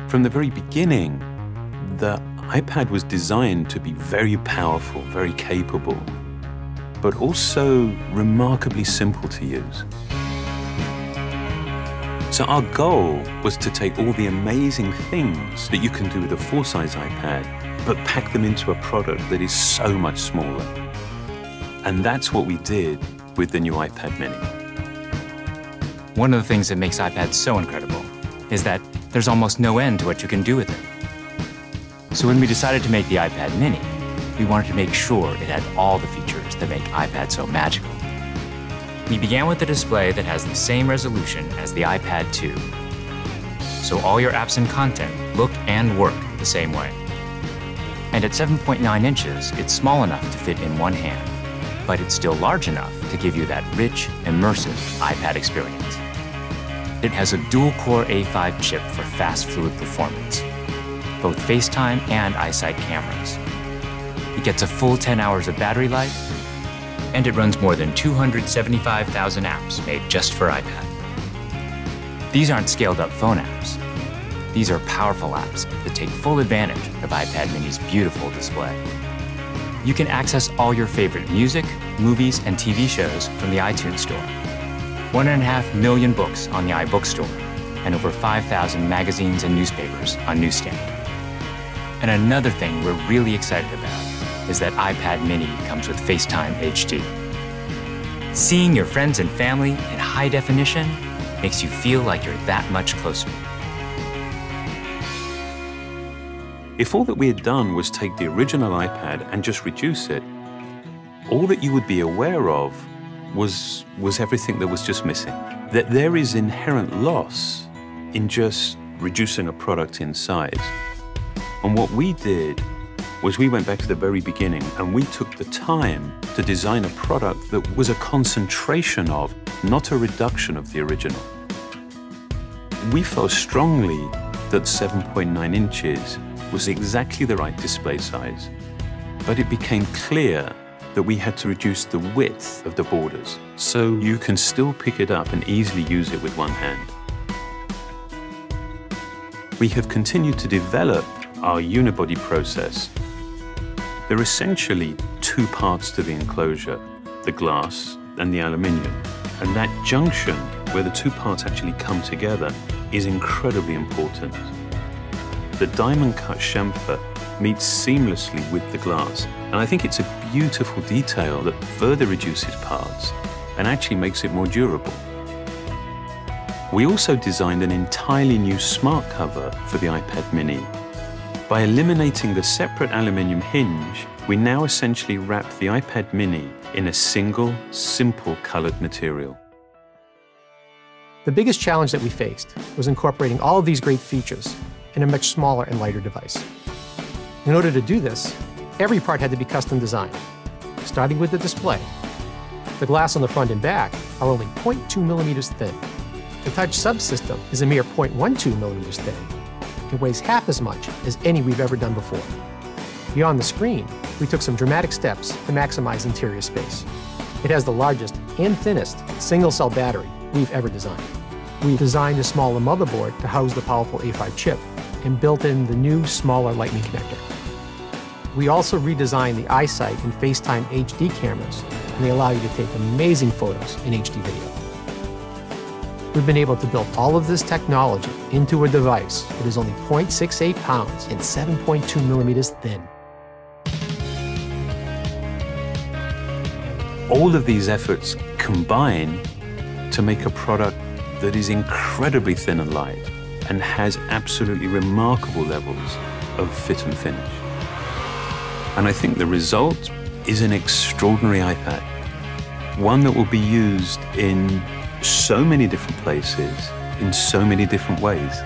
From the very beginning, the iPad was designed to be very powerful, very capable, but also remarkably simple to use. So our goal was to take all the amazing things that you can do with a full-size iPad, but pack them into a product that is so much smaller. And that's what we did with the new iPad mini. One of the things that makes iPads so incredible is that there's almost no end to what you can do with it. So when we decided to make the iPad mini, we wanted to make sure it had all the features that make iPad so magical. We began with a display that has the same resolution as the iPad 2. So all your apps and content look and work the same way. And at 7.9 inches, it's small enough to fit in one hand, but it's still large enough to give you that rich, immersive iPad experience. It has a dual-core A5 chip for fast, fluid performance, both FaceTime and iSight cameras. It gets a full 10 hours of battery life, and it runs more than 275,000 apps made just for iPad. These aren't scaled-up phone apps. These are powerful apps that take full advantage of iPad mini's beautiful display. You can access all your favorite music, movies, and TV shows from the iTunes Store. 1.5 million books on the iBookstore, and over 5,000 magazines and newspapers on Newsstand. And another thing we're really excited about is that iPad mini comes with FaceTime HD. Seeing your friends and family in high definition makes you feel like you're that much closer. If all that we had done was take the original iPad and just reduce it, all that you would be aware of was everything that was just missing. That there is inherent loss in just reducing a product in size. And what we did was we went back to the very beginning and we took the time to design a product that was a concentration of, not a reduction of the original. We felt strongly that 7.9 inches was exactly the right display size, but it became clear that we had to reduce the width of the borders so you can still pick it up and easily use it with one hand. We have continued to develop our unibody process. There are essentially two parts to the enclosure, the glass and the aluminium. And that junction where the two parts actually come together is incredibly important. The diamond-cut chamfer meets seamlessly with the glass. And I think it's a beautiful detail that further reduces parts and actually makes it more durable. We also designed an entirely new smart cover for the iPad mini. By eliminating the separate aluminium hinge, we now essentially wrap the iPad mini in a single, simple colored material. The biggest challenge that we faced was incorporating all of these great features in a much smaller and lighter device. In order to do this, every part had to be custom designed, starting with the display. The glass on the front and back are only 0.2 millimeters thin. The touch subsystem is a mere 0.12 millimeters thin. It weighs half as much as any we've ever done before. Beyond the screen, we took some dramatic steps to maximize interior space. It has the largest and thinnest single-cell battery we've ever designed. We designed a smaller motherboard to house the powerful A5 chip and built in the new, smaller Lightning connector. We also redesigned the iSight and FaceTime HD cameras, and they allow you to take amazing photos in HD video. We've been able to build all of this technology into a device that is only 0.68 pounds and 7.2 millimeters thin. All of these efforts combine to make a product that is incredibly thin and light and has absolutely remarkable levels of fit and finish. And I think the result is an extraordinary iPad, one that will be used in so many different places, in so many different ways.